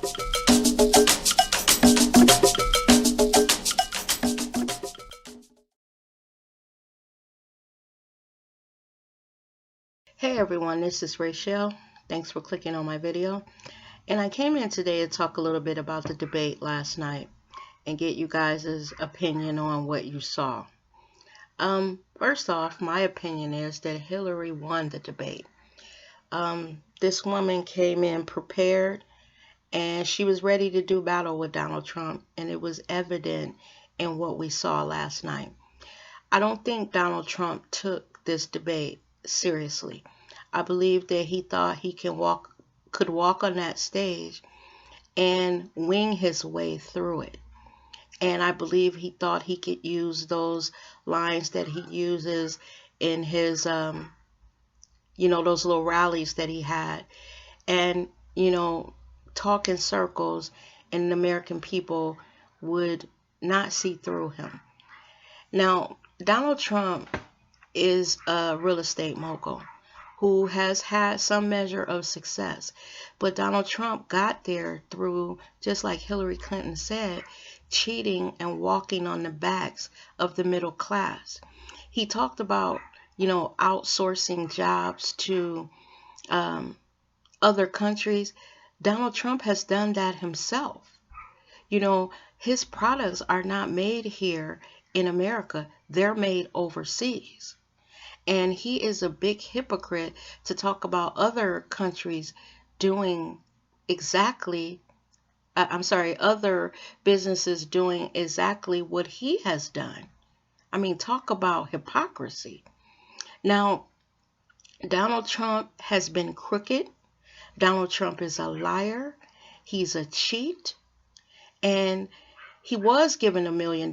Hey everyone, this is Rachel. Thanks for clicking on my video. And I came in today to talk a little bit about the debate last night and get you guys' opinion on what you saw. First off, my opinion is that Hillary won the debate. This woman came in prepared and she was ready to do battle with Donald Trump, and it was evident in what we saw last night. I don't think Donald Trump took this debate seriously. I believe that he thought he could walk on that stage and wing his way through it. And I believe he thought he could use those lines that he uses in his, those little rallies that he had, and, talk in circles, and the American people would not see through him. Now, Donald Trump is a real estate mogul who has had some measure of success. But Donald Trump got there through, just like Hillary Clinton said, cheating and walking on the backs of the middle class. He talked about, outsourcing jobs to other countries. Donald Trump has done that himself. His products are not made here in America. They're made overseas. And he is a big hypocrite to talk about other countries doing other businesses doing exactly what he has done. I mean, talk about hypocrisy. Now, Donald Trump has been crooked. Donald Trump is a liar. He's a cheat. And he was given $1 million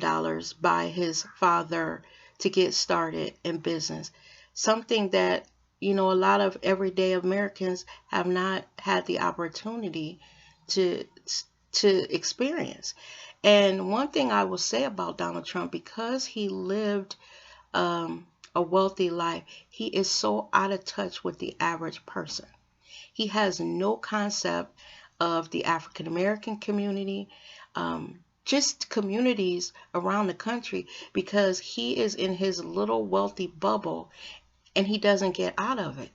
by his father to get started in business. Something that, a lot of everyday Americans have not had the opportunity to experience. And one thing I will say about Donald Trump, because he lived a wealthy life, he is so out of touch with the average person. He has no concept of the African American community, just communities around the country, because he is in his little wealthy bubble and he doesn't get out of it.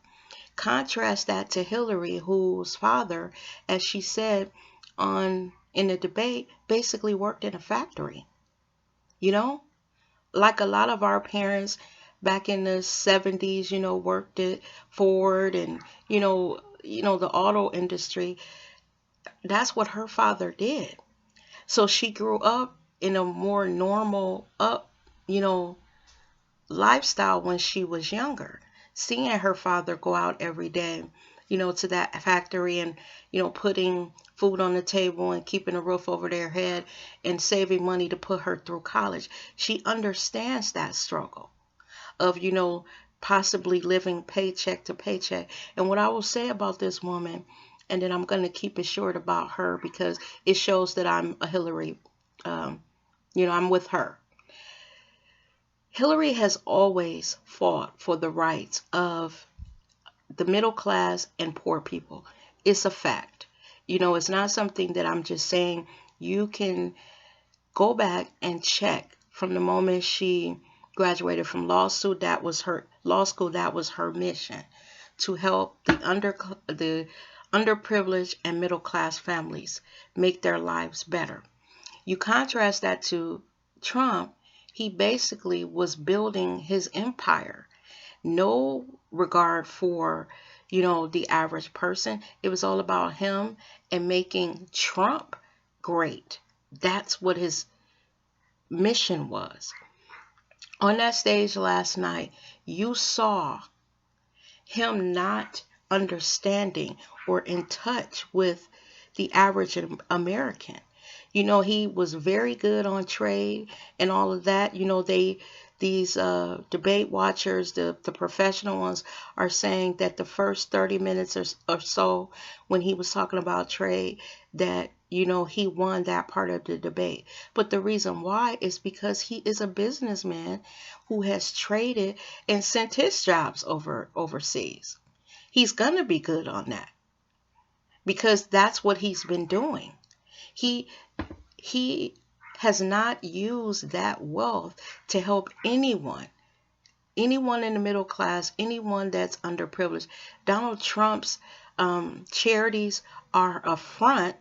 Contrast that to Hillary, whose father, as she said in the debate, basically worked in a factory. Like a lot of our parents back in the 70s, worked at Ford and, the auto industry. That's what her father did. So she grew up in a more normal lifestyle when she was younger, seeing her father go out every day, to that factory and, putting food on the table and keeping a roof over their head and saving money to put her through college. She understands that struggle of, possibly living paycheck to paycheck. And what I will say about this woman, and then I'm going to keep it short about her because it shows that I'm a Hillary, I'm with her. Hillary has always fought for the rights of the middle class and poor people. It's a fact. It's not something that I'm just saying. You can go back and check from the moment she graduated from law school. That was her mission, to help the underprivileged and middle class families make their lives better. You contrast that to Trump. He basically was building his empire. No regard for, the average person. It was all about him and making Trump great. That's what his mission was. On that stage last night, you saw him not understanding or in touch with the average American. He was very good on trade and all of that. These debate watchers, the professional ones, are saying that the first 30 minutes or so when he was talking about trade, that, he won that part of the debate. But the reason why is because he is a businessman who has traded and sent his jobs overseas. He's going to be good on that. because that's what he's been doing. He he has not used that wealth to help anyone in the middle class, anyone that's underprivileged. Donald Trump's charities are a front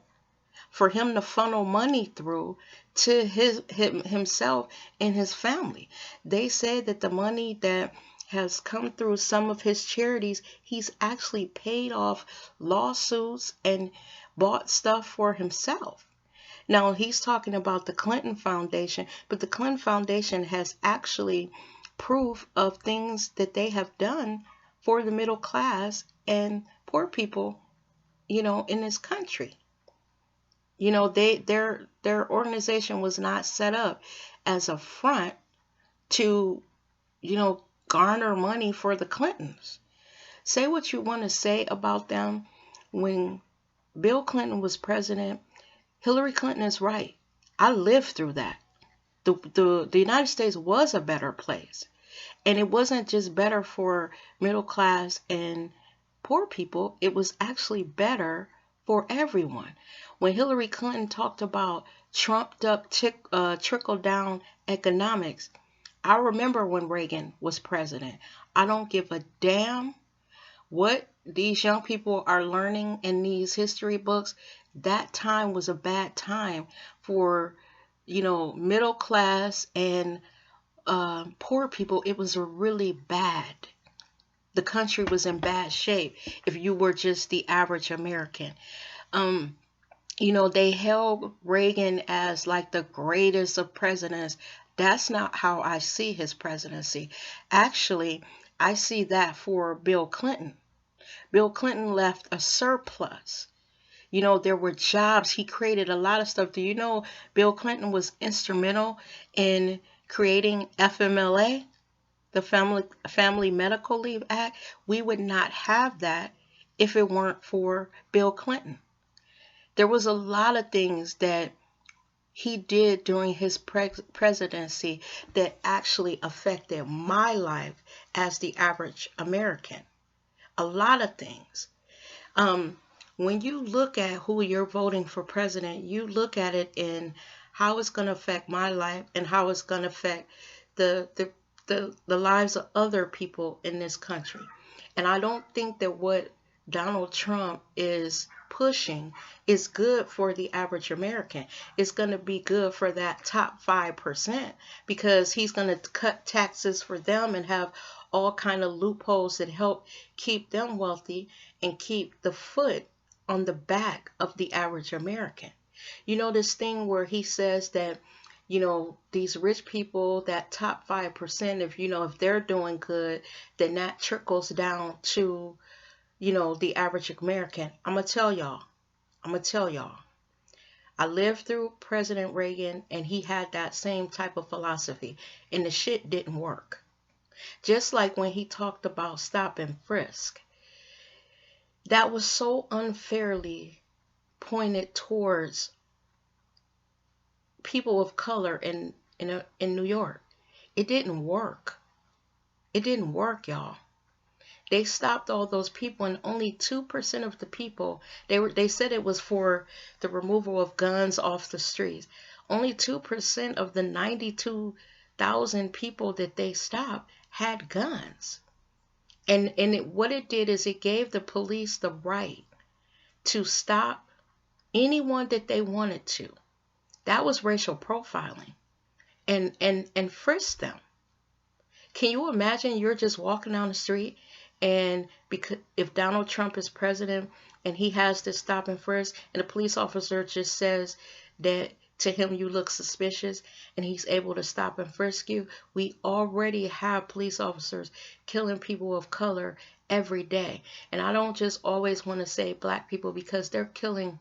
for him to funnel money through to himself and his family. They say that the money that has come through some of his charities, he's actually paid off lawsuits and bought stuff for himself. Now, he's talking about the Clinton Foundation, but the Clinton Foundation has actually proof of things that they have done for the middle class and poor people, in this country. Their organization was not set up as a front to, garner money for the Clintons. Say what you want to say about them. When Bill Clinton was president, Hillary Clinton is right. I lived through that. The United States was a better place. And it wasn't just better for middle class and poor people. It was actually better for everyone. When Hillary Clinton talked about trumped up trickle down economics, I remember when Reagan was president. I don't give a damn what these young people are learning in these history books. That time was a bad time for, middle class and poor people. It was really bad. The country was in bad shape if you were just the average American. They held Reagan as like the greatest of presidents. That's not how I see his presidency. Actually, I see that for Bill Clinton. Bill Clinton left a surplus. There were jobs. He created a lot of stuff. Do you know Bill Clinton was instrumental in creating FMLA, the Family Medical Leave Act? We would not have that if it weren't for Bill Clinton. There was a lot of things that he did during his presidency that actually affected my life as the average American. A lot of things. When you look at who you're voting for president, you look at it in how it's going to affect my life and how it's going to affect the lives of other people in this country. And I don't think that what Donald Trump is pushing is good for the average American. It's going to be good for that top 5% because he's going to cut taxes for them and have all kind of loopholes that help keep them wealthy and keep the foot on the back of the average American. This thing where he says that, these rich people, that top 5%, if they're doing good, then that trickles down to, the average American. I'm going to tell y'all. I lived through President Reagan, and he had that same type of philosophy, and the shit didn't work. Just like when he talked about stop and frisk. That was so unfairly pointed towards people of color in New York. It didn't work. It didn't work, y'all. They stopped all those people, and only 2% of the people, they said it was for the removal of guns off the streets. Only 2% of the 92,000 people that they stopped had guns. And what it did is it gave the police the right to stop anyone that they wanted to. That was racial profiling. And frisk them. Can you imagine you're just walking down the street, and because if Donald Trump is president and he has this stop and frisk, and a police officer just says that to him you look suspicious, and he's able to stop and frisk you? We already have police officers killing people of color every day. And I don't just always want to say black people, because they're killing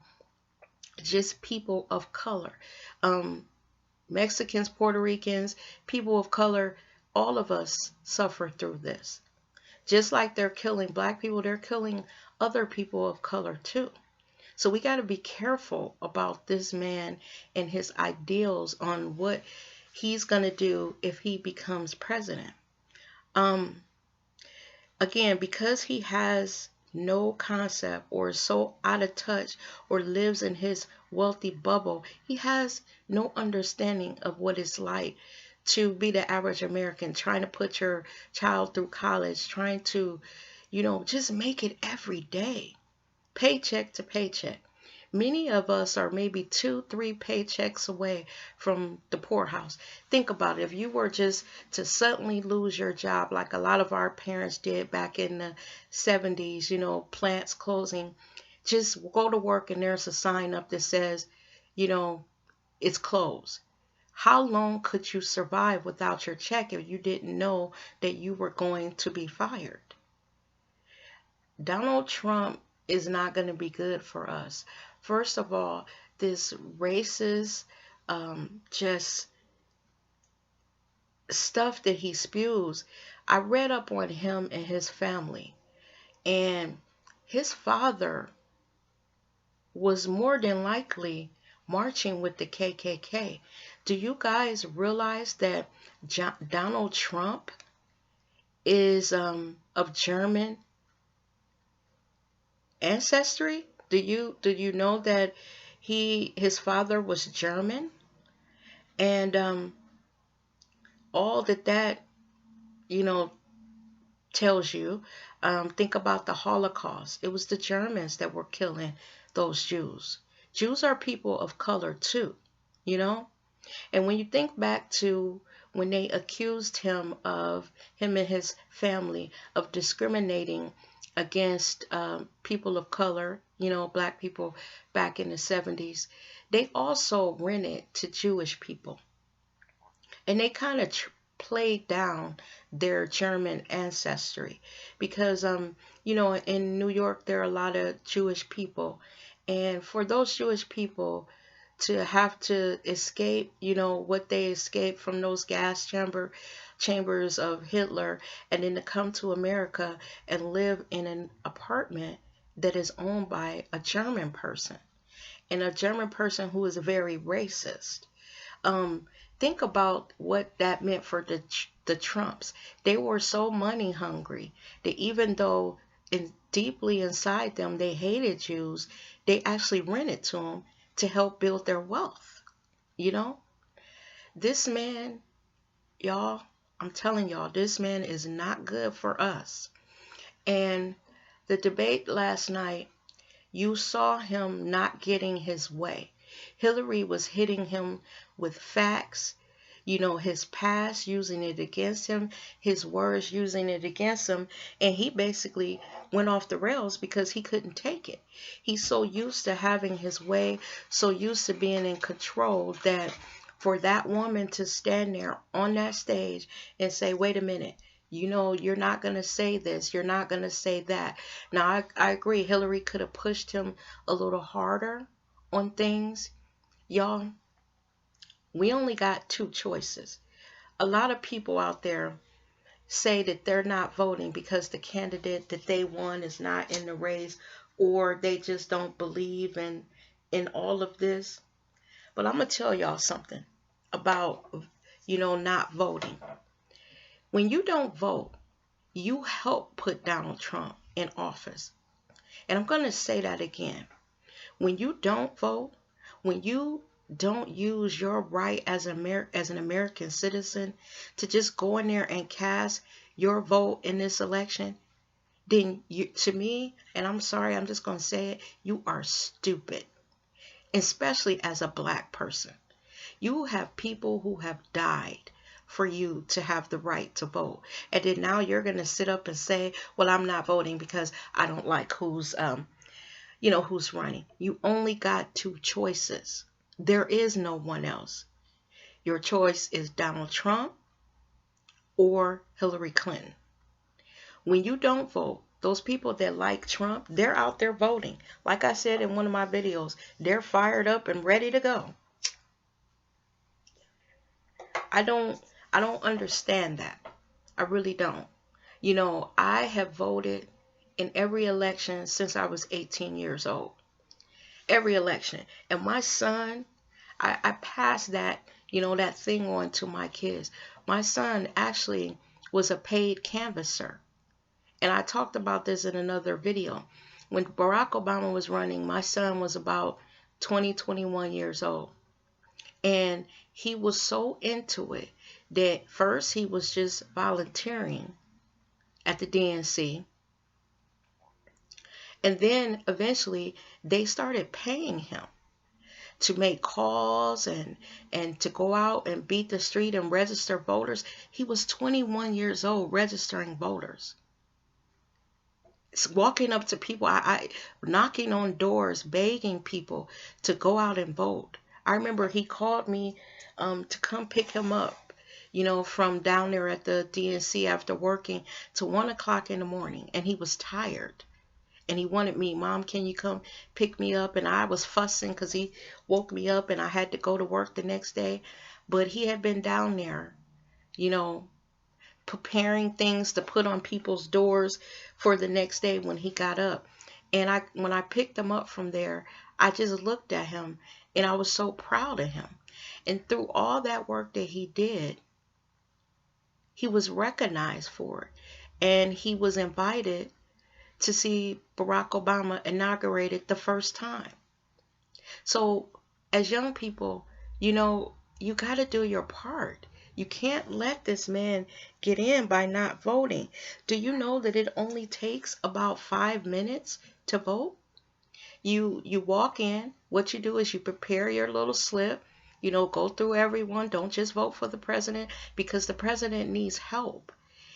just people of color. Mexicans, Puerto Ricans, people of color, all of us suffer through this. Just like they're killing black people, they're killing other people of color too. So we got to be careful about this man and his ideals on what he's going to do if he becomes president. Again, because he has no concept, or is so out of touch, or lives in his wealthy bubble. He has no understanding of what it's like to be the average American, trying to put your child through college, trying to, just make it every day, paycheck to paycheck. Many of us are maybe 2, 3 paychecks away from the poorhouse. Think about it. If you were just to suddenly lose your job, like a lot of our parents did back in the 70s, plants closing, just go to work and there's a sign up that says, it's closed. How long could you survive without your check if you didn't know that you were going to be fired? Donald Trump is not going to be good for us. First of all, this racist, just stuff that he spews. I read up on him and his family, and his father was more than likely marching with the KKK. Do you guys realize that Donald Trump is of German ancestry? Do you know that his father was German? And all that tells you, think about the Holocaust. It was the Germans that were killing those Jews. Jews are people of color too, and when you think back to when they accused him and his family of discriminating against people of color, black people back in the 70s, they also rented to Jewish people. And they kind of played down their German ancestry because, in New York, there are a lot of Jewish people. And for those Jewish people to have to escape, what they escaped from those gas chambers of Hitler, and then to come to America and live in an apartment that is owned by a German person, and a German person who is very racist. Think about what that meant for the Trumps. They were so money hungry that even though deeply inside them they hated Jews, they actually rented to them to help build their wealth. This man, y'all, I'm telling y'all, this man is not good for us. And the debate last night, you saw him not getting his way. Hillary was hitting him with facts, his past, using it against him, his words, using it against him, and he basically went off the rails because he couldn't take it. He's so used to having his way, so used to being in control, that for that woman to stand there on that stage and say, wait a minute, you're not going to say this, you're not going to say that. Now, I agree, Hillary could have pushed him a little harder on things. Y'all, we only got 2 choices. A lot of people out there say that they're not voting because the candidate that they won is not in the race, or they just don't believe in all of this. But I'm going to tell y'all something about, not voting. When you don't vote, you help put Donald Trump in office. And I'm going to say that again. When you don't vote, when you don't use your right as an American citizen to just go in there and cast your vote in this election, then to me, and I'm sorry, I'm just going to say it, you are stupid, especially as a black person. You have people who have died for you to have the right to vote. And then now you're going to sit up and say, well, I'm not voting because I don't like who's running. You only got 2 choices. There is no one else. Your choice is Donald Trump or Hillary Clinton. When you don't vote, those people that like Trump, they're out there voting. Like I said in one of my videos, they're fired up and ready to go. I don't understand that. I really don't. I have voted in every election since I was 18 years old. Every election. And my son, I passed that, that thing on to my kids. My son actually was a paid canvasser. And I talked about this in another video. When Barack Obama was running, my son was about 20, 21 years old. And he was so into it that first he was just volunteering at the DNC. And then eventually they started paying him to make calls and to go out and beat the street and register voters. He was 21 years old registering voters. It's walking up to people, knocking on doors, begging people to go out and vote. I remember he called me to come pick him up, from down there at the DNC after working to 1 o'clock in the morning, and he was tired. And he wanted me, Mom, can you come pick me up? And I was fussing because he woke me up and I had to go to work the next day. But he had been down there, preparing things to put on people's doors for the next day when he got up. And when I picked him up from there, I just looked at him and I was so proud of him. And through all that work that he did, he was recognized for it. And he was invited to see Barack Obama inaugurated the first time. So as young people, you got to do your part. You can't let this man get in by not voting. Do you know that it only takes about 5 minutes to vote? You walk in, what you do is you prepare your little slip, go through everyone. Don't just vote for the president, because the president needs help.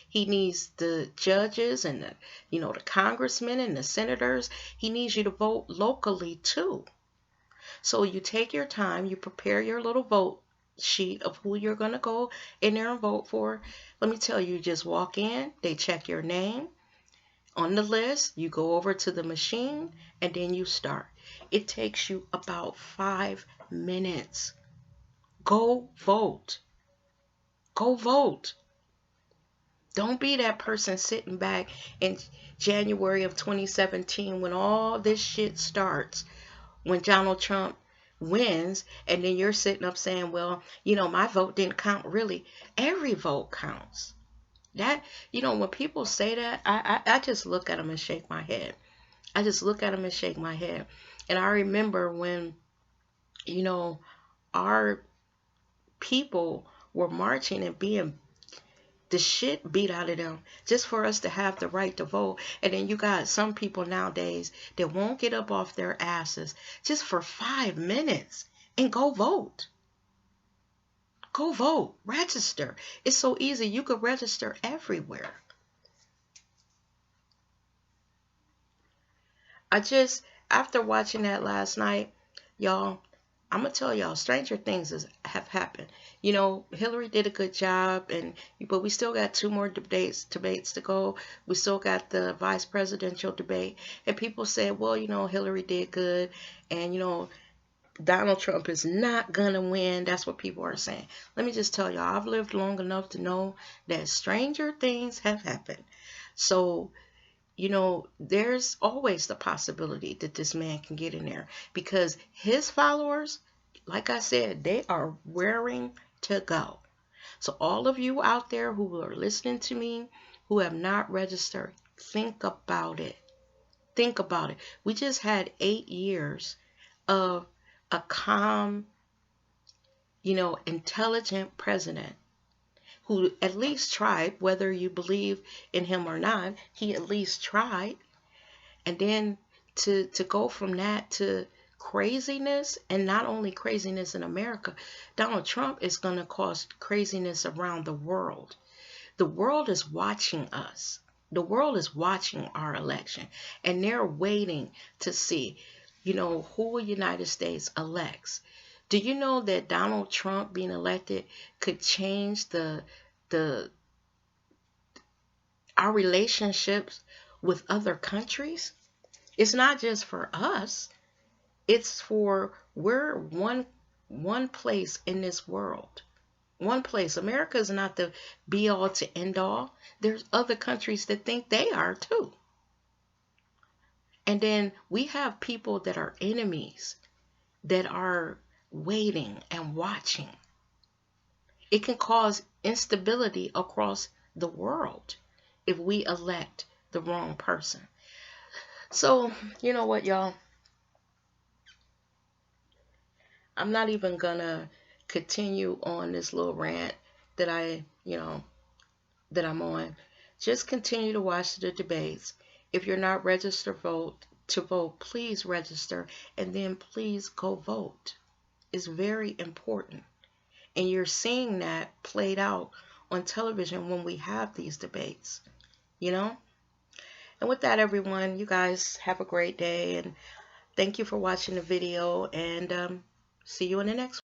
He needs the judges and the congressmen and the senators. He needs you to vote locally too. So you take your time, you prepare your little vote sheet of who you're going to go in there and vote for. Let me tell you, just walk in, they check your name on the list, you go over to the machine, and then you start. It takes you about 5 minutes. Go vote. Go vote. Don't be that person sitting back in January of 2017 when all this shit starts, when Donald Trump wins, and then you're sitting up saying, well, my vote didn't count. Really, every vote counts. That, when people say that, I just look at them and shake my head. I just look at them and shake my head. And I remember when, our people were marching and being the shit beat out of them just for us to have the right to vote. And then you got some people nowadays that won't get up off their asses just for 5 minutes and go vote. Go vote. Register. It's so easy. You could register everywhere. After watching that last night, y'all, I'm going to tell y'all, stranger things have happened. Hillary did a good job, but we still got 2 more debates to go. We still got the vice presidential debate. And people said, well, Hillary did good. And, Donald Trump is not going to win. That's what people are saying. Let me just tell y'all, I've lived long enough to know that stranger things have happened. So, there's always the possibility that this man can get in there, because his followers, like I said, they are raring to go. So all of you out there who are listening to me, who have not registered, think about it. Think about it. We just had 8 years of a calm, intelligent president who at least tried. Whether you believe in him or not, he at least tried. And then to go from that to craziness, and not only craziness in America, Donald Trump is going to cause craziness around the world. The world is watching us. The world is watching our election, and they're waiting to see, who the United States elects. Do you know that Donald Trump being elected could change our relationships with other countries? It's not just for us. It's for, we're one place in this world. One place. America is not the be all to end all. There's other countries that think they are too. And then we have people that are enemies that are waiting and watching. It can cause instability across the world if we elect the wrong person. So, you know what, y'all? I'm not even gonna continue on this little rant that that I'm on. Just continue to watch the debates. If you're not registered to vote, please register and then please go vote. It's very important. And you're seeing that played out on television when we have these debates, you know? And with that, everyone, you guys have a great day. And thank you for watching the video. And see you in the next one.